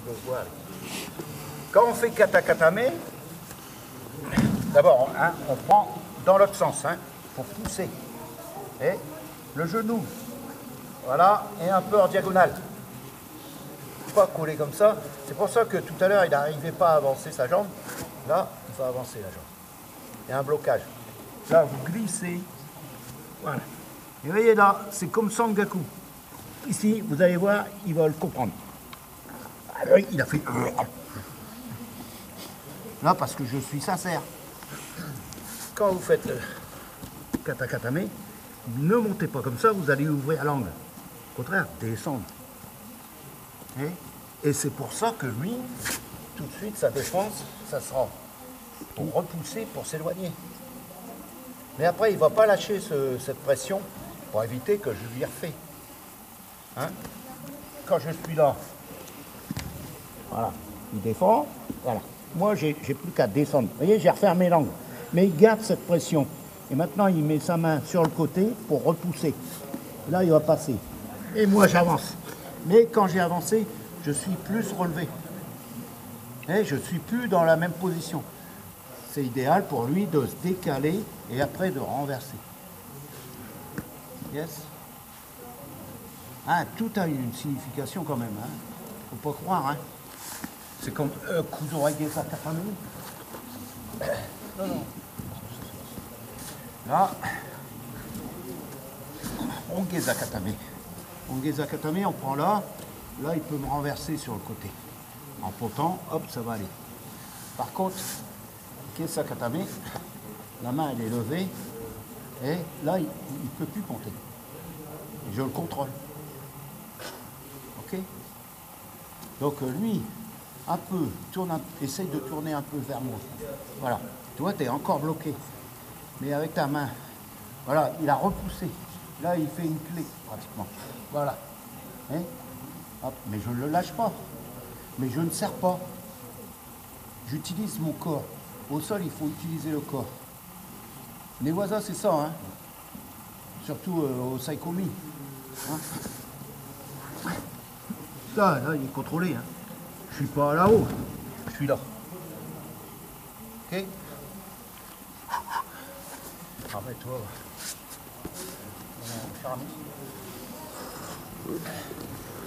veut se voir. Quand on fait katakatame, d'abord, hein, on prend dans l'autre sens, hein, pour pousser. Et le genou, voilà, et un peu en diagonale. Pas collé comme ça. C'est pour ça que tout à l'heure, il n'arrivait pas à avancer sa jambe. Là, il va avancer la jambe. Il y a un blocage. Là, vous glissez. Voilà. Et vous voyez là, c'est comme Sangaku. Ici, vous allez voir, il va le comprendre. Alors, il a fait... Là, parce que je suis sincère. Quand vous faites katakatame, ne montez pas comme ça, vous allez ouvrir l'angle. Au contraire, descendre. Et c'est pour ça que lui, tout de suite, sa défense, ça sera pour repousser, pour s'éloigner. Mais après, il ne va pas lâcher cette pression pour éviter que je lui refais. Hein? Quand je suis là, voilà, il défend, voilà. Moi, j'ai plus qu'à descendre. Vous voyez, j'ai refermé l'angle. Mais il garde cette pression. Et maintenant, il met sa main sur le côté pour repousser. Là, il va passer. Et moi, j'avance. Mais quand j'ai avancé, je suis plus relevé. Et je ne suis plus dans la même position. C'est idéal pour lui de se décaler et après de renverser. Yes? Ah, tout a une signification quand même. Hein. Faut pas croire. Hein. C'est comme Kuzorage Sakatame. Non, non. Là, Ongezakatame. Ongezakatame, on prend là. Là, il peut me renverser sur le côté. En potant, hop, ça va aller. Par contre, Kesakatame, la main, elle est levée. Et là, il ne peut plus compter. Et je le contrôle. Ok? Donc, lui, un peu, essaye de tourner un peu vers moi. Voilà. Tu vois, tu es encore bloqué. Mais avec ta main, voilà, il a repoussé. Là, il fait une clé, pratiquement. Voilà. Hein? Hop. Mais je ne le lâche pas. Mais je ne serre pas. J'utilise mon corps. Au sol, il faut utiliser le corps. Les voisins, c'est ça, hein. Surtout au Saikomi. Hein? Là, il est contrôlé. Hein. Je suis pas là-haut. Je suis là. Ok? Arrête-toi.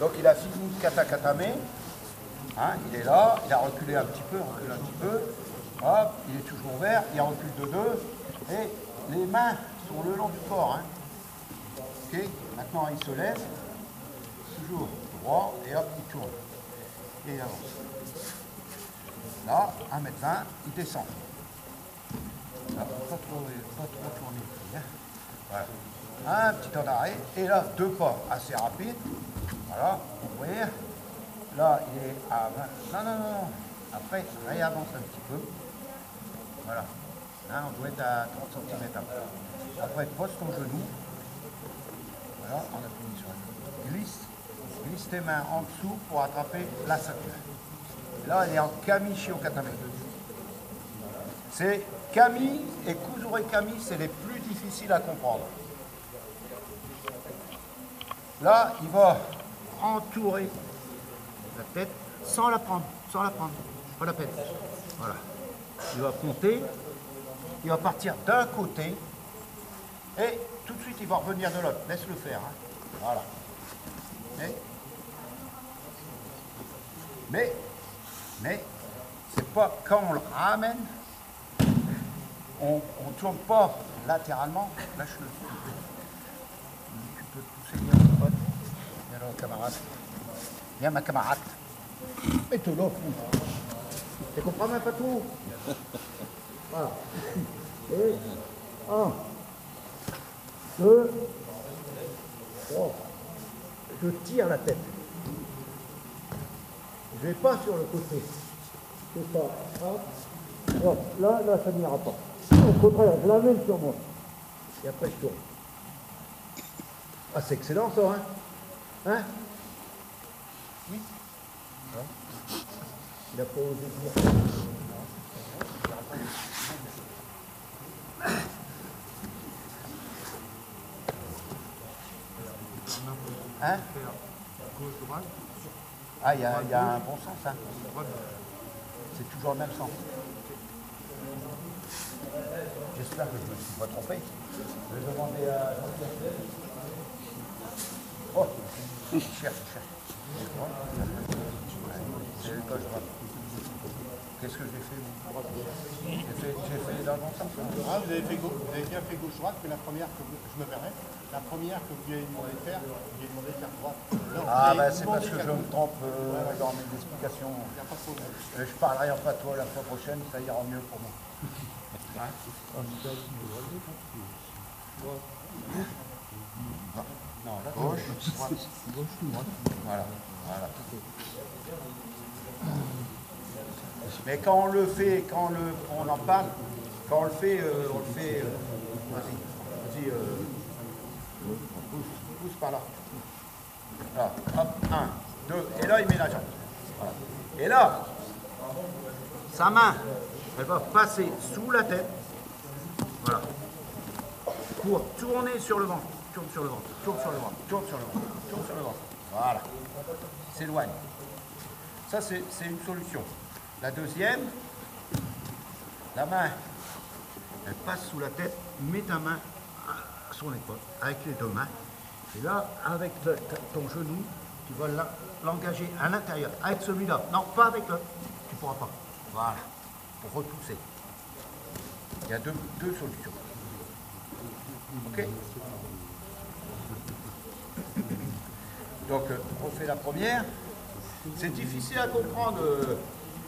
Donc il a fini katakatame. Hein, il est là, il a reculé un petit peu, recule un petit peu. Hop, il est toujours ouvert, il recule de deux. Et les mains sont le long du corps. Hein. Ok, maintenant il se lève. Toujours droit et hop, il tourne. Et il avance. Là, 1m20, il descend. Là, pas trop tourner. Hein. Voilà. Un petit temps d'arrêt. Et là, 2 pas assez rapides. Voilà, ouvrir. Là, il est à 20. Non. Après, réavance un petit peu. Voilà. Là, on doit être à 30 cm après. Après, pose ton genou. Voilà, on appuie sur la glisse tes mains en dessous pour attraper la ceinture. Et là, elle est en kami shiokatame. C'est kami et kuzure kami, c'est les plus difficiles à comprendre. Là, il va entourer la tête sans la prendre. Pas la peine. Voilà. Il va compter, il va partir d'un côté et tout de suite il va revenir de l'autre. Laisse-le faire. Hein. Voilà. Mais c'est pas quand on le ramène, on ne tourne pas latéralement. Lâche-le. Tu peux pousser bien mon pote. Viens là, camarade. Viens ma camarade. Mets-toi là. Tu comprends même pas tout. Voilà. Et 1, 2, 3. Je tire la tête. Je ne vais pas sur le côté. C'est ça. Hop. Là, ça n'ira pas. Au contraire, je l'amène sur moi. Et après, je tourne. Ah, c'est excellent ça, hein? Hein? Oui. Il n'a pas osé dire. Hein? Ah, il y a un bon sens, hein. C'est toujours le même sens. J'espère que je ne me suis pas trompé. Je vais demander à Jean-Pierre. Oh, cher. Qu'est-ce que j'ai fait, moi? J'ai fait dans le bon sens. Ah, vous avez bien fait gauche-droite, mais la première que je me permets, la première que vous lui avez demandé de faire, vous lui avez demandé de faire droite. Ah, ben c'est parce que je me trompe dans mes explications. Il n'y a pas de problème. Je parlerai en patois la fois prochaine, ça ira mieux pour moi. Hein? Non, la gauche, droite. Voilà. Mais quand on le fait, on en parle, quand on le fait, vas-y, pousse par là. Là, hop, 1, 2, et là il met la jambe. Voilà. Et là, sa main, elle va passer sous la tête, voilà, pour tourner sur le ventre, tourne sur le ventre, voilà, s'éloigne. Ça c'est une solution. La deuxième, la main, elle passe sous la tête, mets ta main à son épaule, avec les deux mains, et là, avec ton genou, tu vas l'engager à l'intérieur, avec celui-là. Non, pas avec le, tu ne pourras pas. Voilà, pour repousser. Il y a deux solutions. Ok? Donc, on fait la première. C'est difficile à comprendre.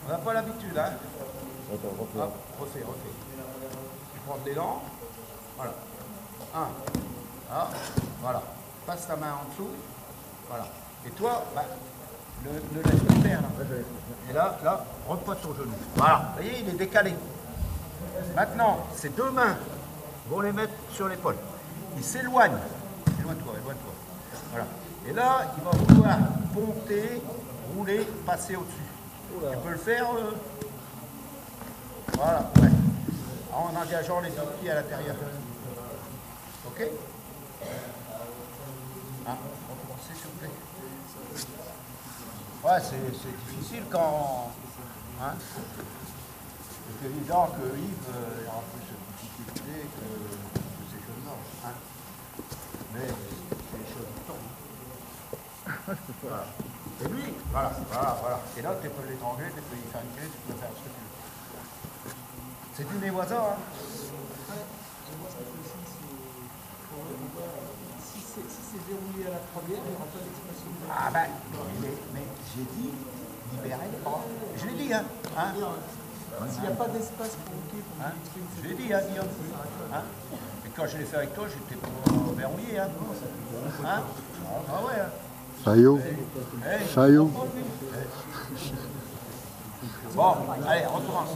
On n'a pas l'habitude, hein? Hop, refais. Tu prends de l'élan. Voilà. 1. Ah, voilà. Passe ta main en dessous. Voilà. Et toi, bah, ne laisse pas faire, là. Et là, repose ton genou. Voilà. Vous voyez, il est décalé. Maintenant, ces deux mains vont les mettre sur l'épaule. Il s'éloigne. Éloigne-toi. Voilà. Et là, il va vouloir monter, rouler, passer au-dessus. Tu peux le faire. Voilà. Ouais. En engageant les deux pieds à l'intérieur. Ok? Hein, recommencer s'il vous plaît. Ouais, c'est difficile quand. Hein, c'est évident que Yves aura plus de difficultés que ces choses-là. Hein. Mais c'est les choses du temps. Voilà. Et lui, voilà. Et là, tu peux l'étrangler, tu peux y faire une clé, tu peux faire ce que tu veux. C'est du névoisin, hein. Si c'est verrouillé à la première, il n'y aura pas d'expression. Ah ben, mais j'ai dit libérer les bras. Je l'ai dit, hein. S'il n'y a pas d'espace pour Hein? Je l'ai dit, hein, Guillaume. Hein? Et quand je l'ai fait avec toi, j'étais pas verrouillé. Hein? Hein? Ah ouais. Hein? Ça y est. Bon, allez, recommence.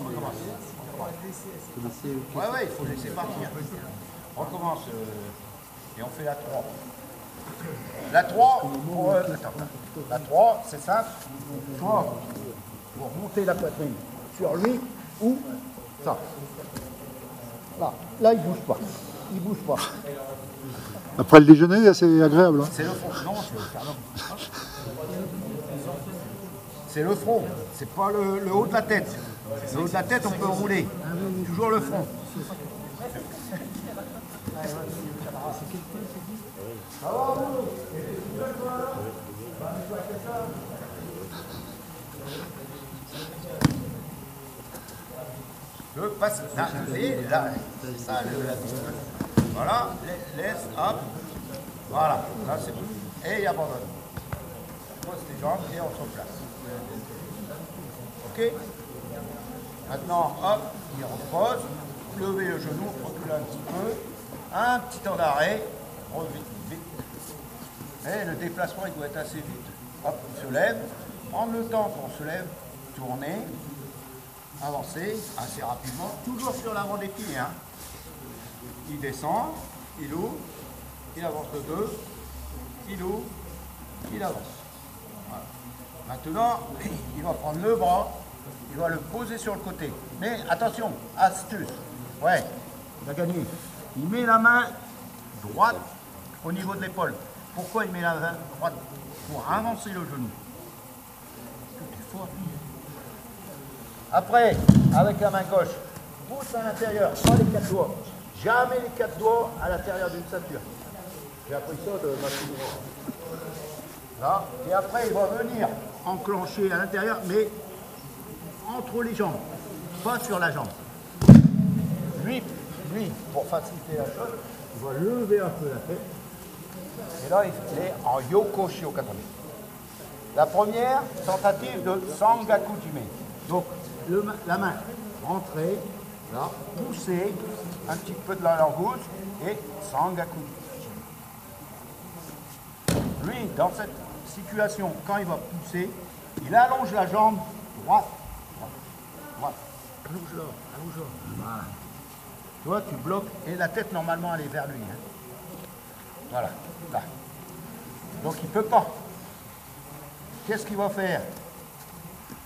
Ouais, il faut laisser partir. Recommence. Et on fait la 3. La 3, la 3, c'est simple. Soit pour monter la poitrine sur lui ou ça. Là, il ne bouge pas. Après le déjeuner, c'est agréable. Hein. C'est le front. Non, c'est le sternum. C'est le front. C'est pas le haut de la tête. Le haut de la tête, on peut rouler. Toujours le front. Je passe là, vous voyez, là, ça, voilà, laisse, hop, voilà, là c'est tout, et il abandonne. On pose les jambes et on se place. Ok? Maintenant, hop, il repose, levez le genou, reculez un petit temps d'arrêt, vite. Et le déplacement, il doit être assez vite. Hop, il se lève, prendre le temps qu'on se lève, tourner, avancer assez rapidement, toujours sur l'avant des pieds. Hein. Il descend, il ouvre, il avance de 2, il ouvre, il avance. Voilà. Maintenant, il va prendre le bras, il va le poser sur le côté. Mais attention, astuce, ouais, il a gagné. Il met la main droite au niveau de l'épaule. Pourquoi il met la main droite? Pour avancer le genou. Après, avec la main gauche, pousse à l'intérieur, pas les 4 doigts. Jamais les 4 doigts à l'intérieur d'une ceinture. J'ai appris ça de ma fille. Là. Et après, il va venir enclencher à l'intérieur, mais entre les jambes, pas sur la jambe. Lui, pour faciliter la chose, il va lever un peu la tête. Et là, il est en Yoko Shiokatame. La première tentative de Sangaku Jime. Donc, la main rentrée, là, pousser un petit peu de la langouste et Sangaku Jime. Lui, dans cette situation, quand il va pousser, il allonge la jambe droite. Allonge-la. Voilà. Tu vois, tu bloques et la tête, normalement, elle est vers lui. Hein. Voilà, là. Donc, il ne peut pas. Qu'est-ce qu'il va faire?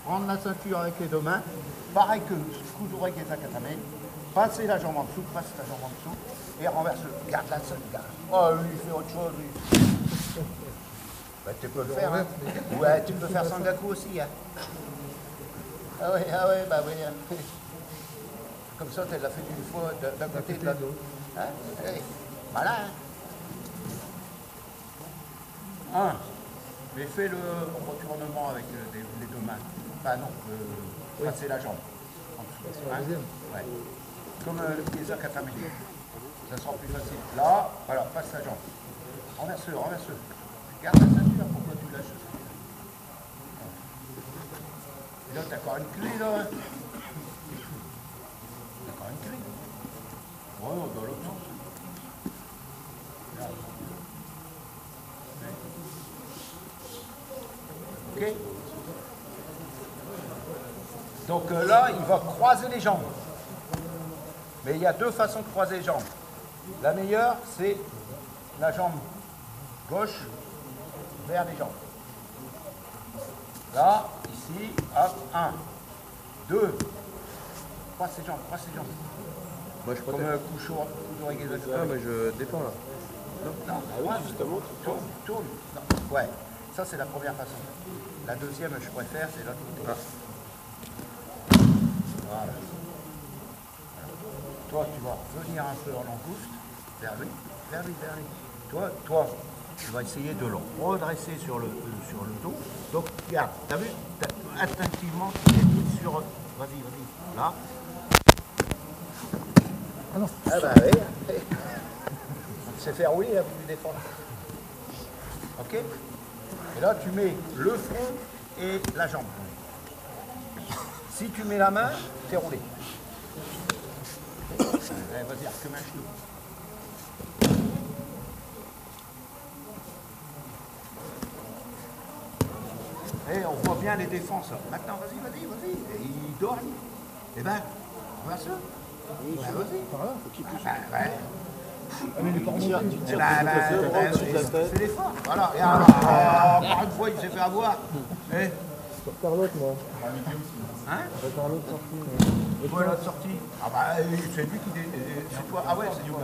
Prendre la ceinture avec les deux mains, pareil que Kuzurei Gezakatame, passer la jambe en dessous, passe la jambe en dessous, et renverse. Garde la ceinture. Oh, lui, il fait autre chose, lui. Ben, tu peux le faire, hein. Ouais, tu peux faire Sangaku aussi, hein. Ah ouais, bah oui. Hein. Comme ça, tu l'as fait une fois d'un côté de l'autre. Hein? Hey. Voilà. Hein. Mais fais le retournement avec les deux mains. Enfin non, passer la jambe. En dessous. Hein? Ouais. Comme le pieza katame. Ça sera plus facile. Là, voilà, passe la jambe. Renverse-le. Garde la ceinture, pourquoi tu lâches? Et là, t'as encore une clé, là. T'as encore une clé. Ouais, dans l'autre sens. Là. Ok. Donc là, il va croiser les jambes. Mais il y a deux façons de croiser les jambes. La meilleure, c'est la jambe gauche vers les jambes. Là, ici, hop, 1, 2, croise ses jambes. Moi je Comme Kuzurei Gezakatame. Ah, mais je dépends là. Non, oui, justement, tu tourne. Non. Ouais, ça c'est la première façon. La deuxième, je préfère, c'est l'autre côté. Voilà. Toi, tu vas venir un peu en langouste, vers lui. Toi, tu vas essayer de le redresser sur le dos. Donc, regarde, t'as vu, instinctivement, tu es mis sur... Vas-y, là. Ah non. Ah bah oui. C'est faire oui, il a voulu défendre. Ok? Et là, tu mets le front et la jambe. Si tu mets la main, t'es roulé. Allez, vas-y, arque un genou. Et on voit bien les défenses. Maintenant, vas-y. Et il dort, lui. Eh ben, on va ça. Ben, vas-y. Par là. Faut qu'il pousse. Ouais. Ah, mais il est pas remonté. Tu tires au-dessus de la tête. C'est l'effort. Voilà. Et alors, encore une fois, il s'est fait avoir. Eh, Je repars l'autre, moi. hein? Je repars l'autre sortie. Et toi, l'autre sortie? Ah bah, c'est lui qui... C'est toi. Ah ouais, c'est toi.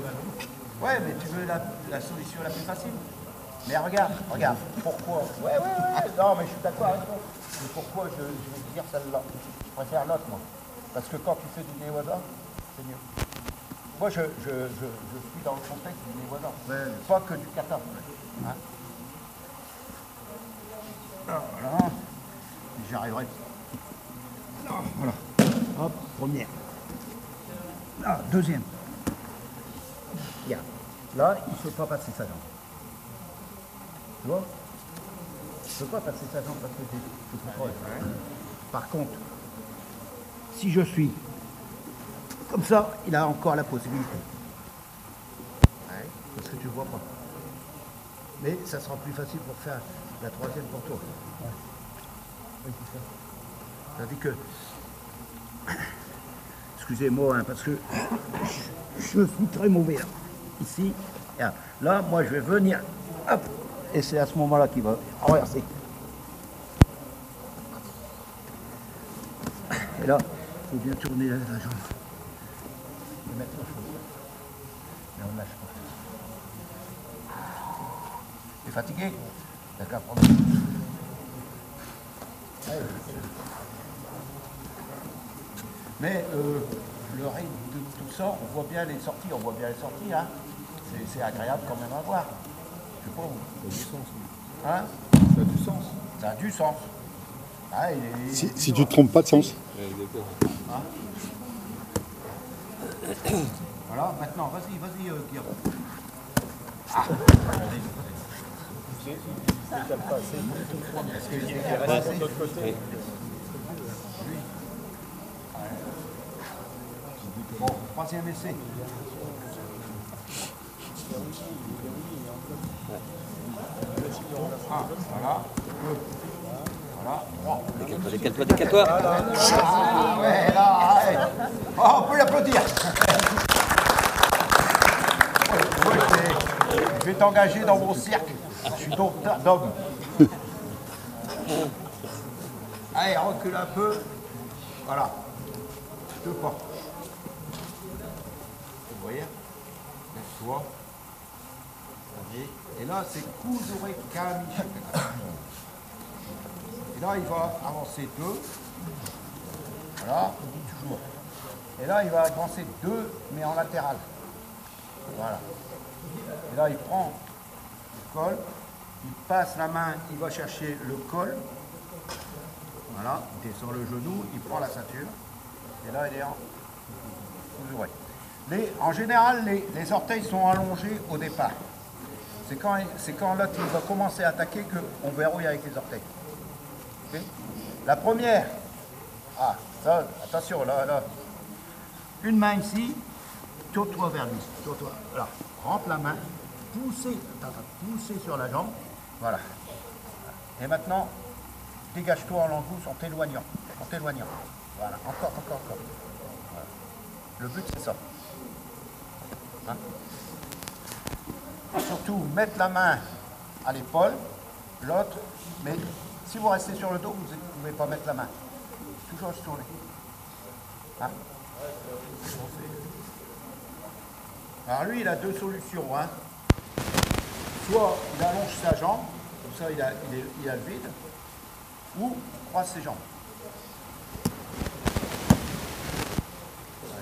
Ouais, mais tu veux la solution la plus facile. Mais regarde. Pourquoi? Ouais. Non, mais je suis d'accord avec toi. Mais pourquoi je vais te dire celle-là? Je préfère l'autre, moi. Parce que quand tu fais du Newaza, c'est mieux. Moi, je suis dans le contexte du Newaza. Pas que du kata. Hein? Voilà. J'y arriverai. Voilà. Hop, première. Là, deuxième. Regarde. Là, il ne peut pas passer sa jambe. Tu vois? Il ne peut pas passer sa jambe parce que c'est trop proche. Par contre, si je suis comme ça, il a encore la possibilité. Ouais, parce que tu ne vois pas. Mais ça sera plus facile pour faire la troisième pour toi. Ouais. Oui, c'est ça. Tandis que... Excusez-moi, hein, parce que je suis très mauvais là. Ici, là, moi je vais venir, hop, et c'est à ce moment-là qu'il va renverser. Et là, il faut bien tourner la jambe. Et mettre le fond. Mais on lâche pas. T'es fatigué? T'as qu'à prendre. Allez. Mais le rythme de tout ça, on voit bien les sorties, hein. C'est agréable quand même à voir. Je sais pas où. Ça a du sens. Hein? Ça a du sens. Ça a du sens. Ah, Si tu te trompes pas de sens. Hein? Voilà, maintenant, vas-y, Guillaume. Ah, vas-y. Est-ce que j'ai assez de l'autre côté? Oui. Bon, troisième essai. Ah, voilà. Deux. Voilà. Trois. Décale-toi. Ah, ouais, là, ouais. Oh, on peut l'applaudir. Je vais t'engager dans mon cirque. Je suis docteur d'homme. Allez, recule un peu. Voilà. Deux pas. Vous voyez? Lève-toi. Et là, c'est Kuzure Kami. Et là, il va avancer deux. Voilà, toujours. Et là, il va avancer deux, mais en latéral. Voilà. Et là, il prend le col, il passe la main, il va chercher le col. Voilà, il descend le genou, il prend la ceinture. Et là, il est en Kuzure. En général, les orteils sont allongés au départ. C'est quand l'autre va commencer à attaquer qu'on verrouille avec les orteils. Okay? La première, ça, attention, là. Une main ici, tourne-toi vers lui. Tourne-toi. Voilà. Rentre la main, poussez sur la jambe. Voilà. Et maintenant, dégage-toi en langouste en t'éloignant. Voilà, encore. Voilà. Le but, c'est ça. Hein? Surtout, mettre la main à l'épaule, l'autre, mais si vous restez sur le dos, vous ne pouvez pas mettre la main. Toujours se tourner. Hein? Alors lui, il a deux solutions. Hein. Soit il allonge sa jambe, comme ça il a le vide, ou il croise ses jambes.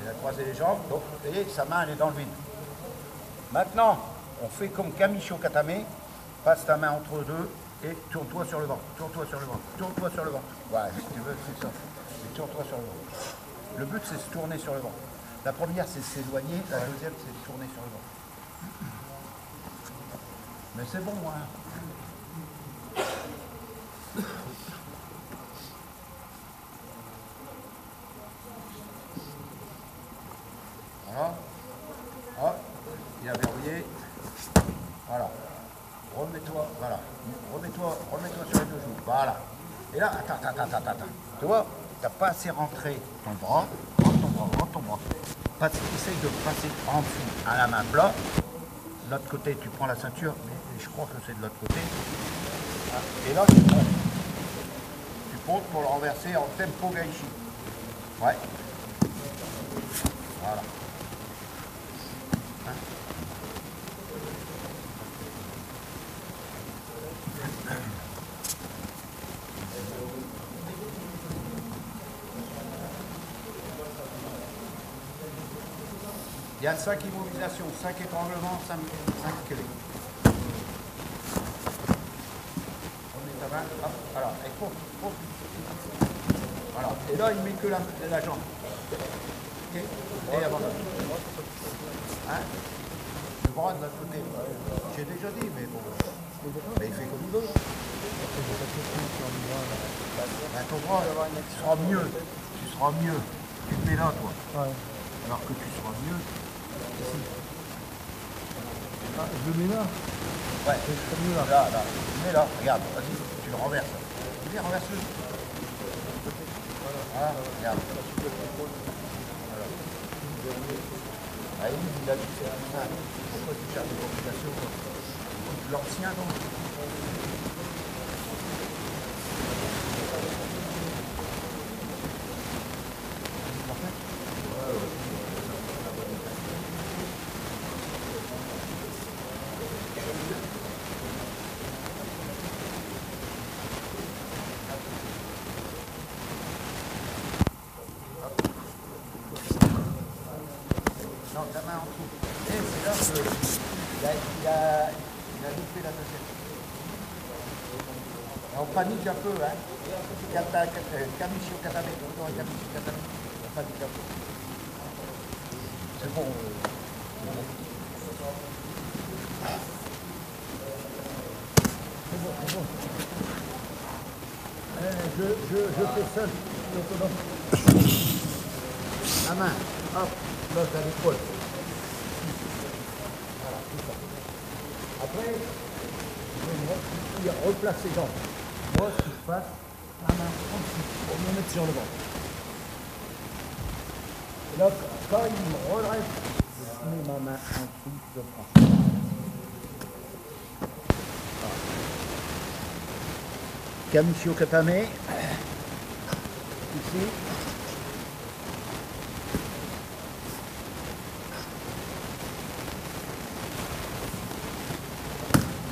Il a croisé les jambes, donc vous voyez, sa main elle est dans le vide. Maintenant, on fait comme Kamisho Katame, passe ta main entre deux et tourne-toi sur le ventre. Voilà, si tu veux, c'est ça. Et tourne-toi sur le ventre. Le but, c'est de se tourner sur le ventre. La première, c'est de s'éloigner. La deuxième, c'est de tourner sur le ventre. Mais c'est bon, hein. Voilà. Hop, il a verrouillé. Voilà. Remets-toi, voilà. Remets-toi sur les deux genoux. Voilà. Et là, attends. Tu vois, tu n'as pas assez rentré ton bras. Rentre ton bras. Essaye de passer en dessous à la main plat. De l'autre côté, tu prends la ceinture, mais je crois que c'est de l'autre côté. Et là, tu pontes. Tu pontes pour le renverser en tempo gaishi. Ouais. Voilà. Hein? Il y a 5 immobilisations, 5 étranglements, 5 clés. On met ta main, hop, voilà, et court. Voilà, et là il met que la jambe. Ok, et abandonne. Hein? Le bras de l'autre côté. J'ai déjà dit, mais bon. Mais il fait comme il veut. Ben, ton bras, tu seras mieux. Tu te mets là, toi. Ouais. Alors que tu seras mieux. Ici. Ah, je le mets là. Ouais, c'est mieux là. Là. Tu mets là, regarde, vas-y, tu le renverses. Viens, renverse-le. Voilà, regarde. Voilà. Ah, il a dit que c'est ça. Pourquoi tu cherches des complications? L'ancien, donc. il a loupé la deuxième. Et on panique un peu, hein. Kamichio Katame, Kamichio Katame, on panique un peu. C'est bon. C'est bon. Je fais seul, autonome. La main, hop, l'autre à l'épaule. Voilà, tout ça. Après, je replace les jambes. Moi, ce que je fasse, la main en dessous, pour me mettre sur le ventre. Et là, quand il me redresse, je mets ma main en dessous, je prends. Kamichio Katame, ici.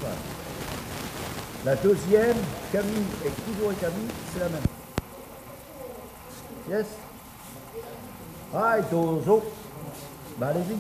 Voilà. La deuxième, Kami et toujours Kami, c'est la même. Yes? Ah, et dozo. Bah allez-y.